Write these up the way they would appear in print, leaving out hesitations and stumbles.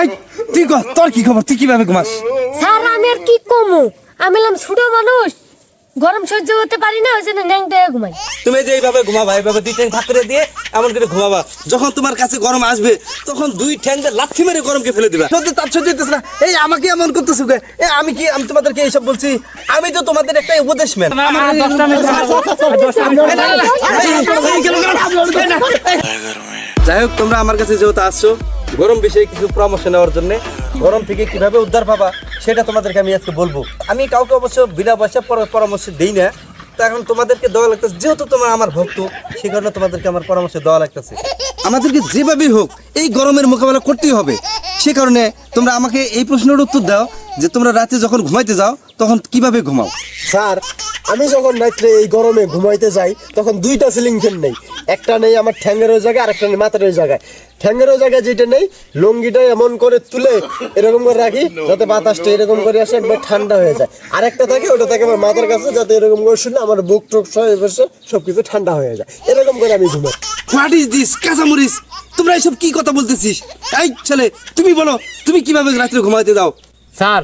এই তুই কর, তোর কি খবর? তুই কিভাবে ঘুমাস? স্যার আমি আর কি কমু, আমি হলাম ছোট মানুষ, গরম সহ্য করতে পারি না, ওই জন্য ন্যাংটা ঘুমাই। তুমি যে এইভাবে ঘুমাবা, এইভাবে দুই ঠ্যাং ফাঁক করে দিয়ে এমন করে ঘুমাবা, যখন তোমার কাছে গরম আসবে তখন দুই ঠ্যাং দিয়ে লাথি মেরে গরমকে ফেলে দিবা। সত্যি তার সহ্য হইতেছে না। এই আমাকে এমন করতেছো কে? আমি তোমাদেরকে এইসব বলছি? আমি তো তোমাদের একটা উপদেশম্যান। যাই হোক, তোমরা আমার কাছে যেহেতু আসছো গরম বিষয়ে কিছু পরামর্শ নেওয়ার জন্য, গরম থেকে কিভাবে উদ্ধার পাবা সেটা তোমাদেরকে আমি আজকে বলবো। আমি কাউকে অবশ্য বিনা পয়সা পরামর্শ দিই না, তা এখন তোমাদেরকে দেওয়া লাগতেছে, যেহেতু তোমরা আমার ভক্ত সেই কারণে তোমাদেরকে আমার পরামর্শ দেওয়া লাগতেছে। আমাদেরকে যেভাবেই হোক এই গরমের মোকাবেলা করতেই হবে। সে কারণে তোমরা আমাকে এই প্রশ্নের উত্তর দাও যে তোমরা রাতে যখন ঘুমাইতে যাও তখন কিভাবে ঘুমাও? স্যার, আমি যখন রাত্রে এই গরমে ঘুমাইতে যাই তখন দুইটা সিলিং ফ্যান নেই, একটা নেই আমার ঠ্যাঙ্গের ওই জায়গায়, আরেকটা নেই মাথার ওই জায়গায়। ঠ্যাঙ্গের ওই জায়গায় যেটা নেই, লুঙ্গিটা এমন করে তুলে এরকম করে রাখি যাতে বাতাসটা এরকম করে আসে, একবার ঠান্ডা হয়ে যায়। আরেকটা থাকে, ওটা থাকে আমার মাথার কাছে, যাতে এরকম করে শুনে আমার বুক টুক বসে সবকিছু ঠান্ডা হয়ে যায়। এরকম করে আমি ঘুমাই। হোয়াট ইজ দিস কাঁচামরিচ? তোমরা এসব কি কথা বলতেছিস? এই ছেলে, তুমি বলো, তুমি কিভাবে রাত্রে ঘুমাইতে দাও? স্যার,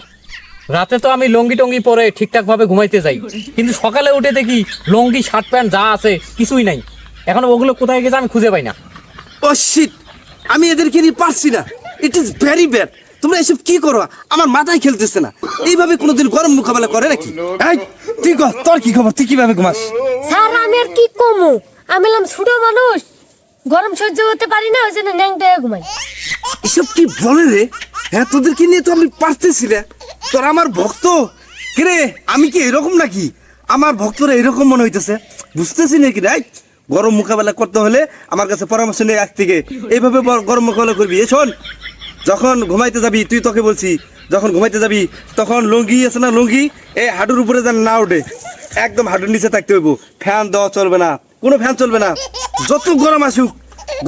রাতে তো আমি লঙ্গি টঙ্গি পরে ঠিকঠাক ভাবে ঘুমাইতে যাই, কিন্তু সকালে উঠে দেখি লঙ্গি শার্ট প্যান্ট যা আছে কিছুই নাই। এখন ওগুলো কোথায় গেছে আমি খুঁজে পাই না। ও শিট, আমি এদেরকে নিয়ে পারছি না। It is very bad. তোমরা এসব কি করো? আমার মাথায় খেলতেছে না। এইভাবে কোনোদিন গরম মোকাবেলা করে নাকি? এই তুই কর, তোর কি খবর? তুই কিভাবে ঘুমাস? স্যার আমি আর কি কমু, আমি হলাম ছোট মানুষ, গরম সহ্য করতে পারি না, ওই জন্য ন্যাংটা ঘুমাই। এসব কি বলে রে? হ্যাঁ, তোদেরকে নিয়ে তো আমি পারতেছি না। তোরা আমার ভক্ত কিরে, আমি কি এরকম নাকি? আমার ভক্তরা এরকম মনে হইতেছে, বুঝতেছি নাকি? রাই গরম মোকাবেলা করতে হলে আমার কাছে পরামর্শ নেই আজ থেকে। এইভাবে গরম মোকাবেলা করবি। এ শোন, যখন ঘুমাইতে যাবি, তুই তোকে বলছি, যখন ঘুমাইতে যাবি তখন লুঙ্গি আছে না, লুঙ্গি এই হাঁটুর উপরে যেন না ওঠে, একদম হাঁটুর নিচে থাকতে হইব। ফ্যান দেওয়া চলবে না, কোনো ফ্যান চলবে না। যত গরম আসুক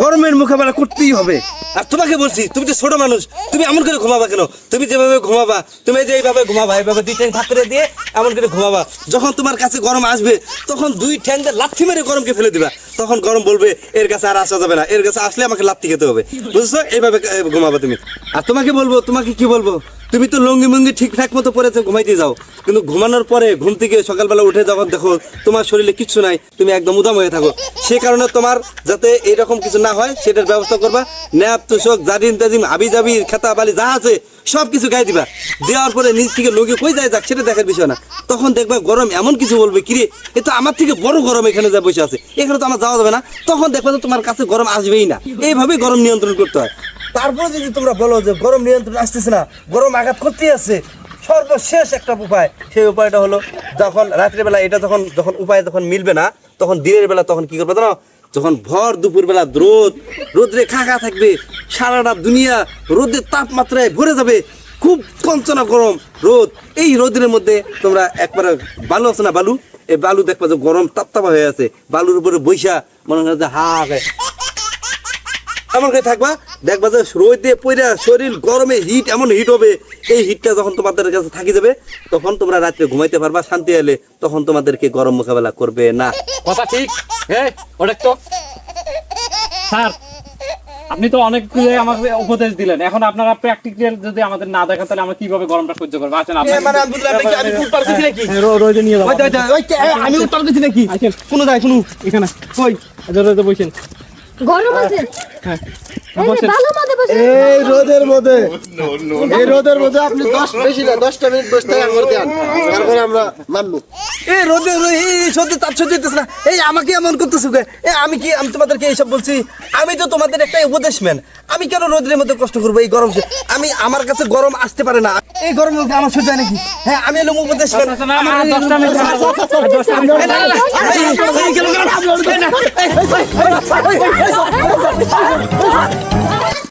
গরমের মোকাবেলা করতেই হবে। আর তোমাকে বলছি, তুমি তো ছোট মানুষ, তুমি এমন করে ঘুমাবা কেন? তুমি যেভাবে ঘুমাবা, তুমি যে এইভাবে ঘুমাবা, এইভাবে দুই ঠ্যাং ফাঁক করে দিয়ে এমন করে ঘুমাবা, যখন তোমার কাছে গরম আসবে তখন দুই ঠ্যাং দিয়ে লাথি মেরে গরমকে ফেলে দিবা। তখন গরম বলবে এর কাছে আর আসা যাবে না, এর কাছে আসলে আমাকে লাথি খেতে হবে। বুঝছো? এইভাবে ঘুমাবা তুমি। আর তোমাকে বলবো, তোমাকে কি বলবো, তুমি তো লুঙ্গি মুঙ্গি ঠিকঠাক মতো পরেছো, ঘুমাইতে যাও, কিন্তু ঘুমানোর পরে ঘুম থেকে সকালবেলা উঠে যখন দেখো তোমার শরীরে কিচ্ছু নাই, তুমি একদম উদাম হয়ে থাকো। সে কারণে তোমার যাতে এইরকম কিছু না হয় সেটার ব্যবস্থা করবা। ন্যাপ তুষক জারিন তাজিম হাবি জাবি খেতা বালি যা আছে সব কিছু গায়ে দিবা। দেওয়ার পরে নিজ থেকে লুঙ্গি কই যায় যাক সেটা দেখার বিষয় না। তখন দেখবা গরম এমন কিছু বলবে, কিরে এ তো আমার থেকে বড় গরম এখানে যা বসে আছে, এখানে তো আমার যাওয়া যাবে না। তখন দেখবা যে তোমার কাছে গরম আসবেই না। এইভাবেই গরম নিয়ন্ত্রণ করতে হয়। তারপরে যদি তোমরা বলো যে গরম নিয়ন্ত্রণ আসতেছে না, গরম আঘাত করতেই আছে, সর্বশেষ একটা উপায়, সেই উপায়টা হলো যখন রাত্রিবেলা এটা যখন উপায় যখন মিলবে না, তখন দিনের বেলা তখন কি করবে জানো? যখন ভর দুপুর বেলা রোদ্রে খাঁকা থাকবে, সারাটা দুনিয়া রোদের তাপমাত্রায় ভরে যাবে, খুব কঞ্চনা গরম রোদ। এই রোদের মধ্যে তোমরা একবারে বালু আছে না, বালু, এই বালু দেখবা যে গরম তাপতাপা হয়ে আছে, বালুর উপরে বৈশা মনে হয় যে হা এমন করে থাকবা, দেখবা যে রোদে পইরা শরীর গরমে হিট এমন হিট হবে, এই হিটটা যখন তোমাদের কাছে থাকি যাবে তখন তোমরা রাত্রে ঘুমাইতে পারবা শান্তি এলে, তখন তোমাদেরকে গরম মোকাবেলা করবে না। কথা ঠিক। হ্যাঁ, ওটা তো স্যার, আপনি তো অনেক আমাকে উপদেশ দিলেন, এখন আপনারা প্র্যাকটিক্যাল যদি আমাদের না দেখান তাহলে আমরা কিভাবে গরমটা সহ্য করবো? আসেন রোদে নিয়ে যাবো। আমি উত্তর দিচ্ছি নাকি? কোনো যায় শুনু এখানে কই রোদে বসেন। গরম আছে, হ্যাঁ ভালো মধ্যে বসে। এই রোদের মধ্যে আপনি 10 মিনিট বসতে আমার দেন, তারপরে আমরা মানবো। এই রোদে এই সত্যি তার সহ্য হইতেছে না। এই আমাকে এমন করতেছো কে? আমি তোমাদেরকে এইসব বলছি? আমি তো তোমাদের একটা উপদেশম্যান। আমি কেন রোদের মধ্যে কষ্ট করবো? এই গরম আমি আমার কাছে গরম আসতে পারে না। এই গরম আমার সহ্য হয় নাকি? হ্যাঁ, আমি এলাম উপদেশম্যান। 10টা মিনিট